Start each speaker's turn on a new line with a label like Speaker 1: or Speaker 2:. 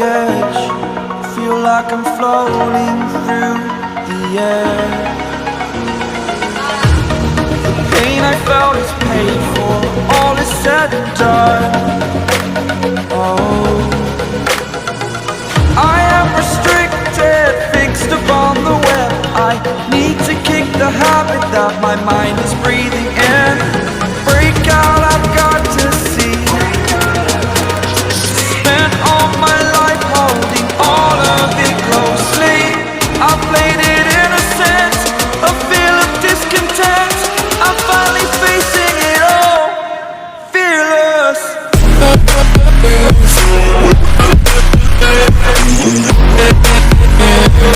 Speaker 1: edge, feel like I'm floating through the air. The pain I felt is paid for, all is said and done. Oh, I am restricted, fixed upon the web. I need to kick the habit that my mind is breathing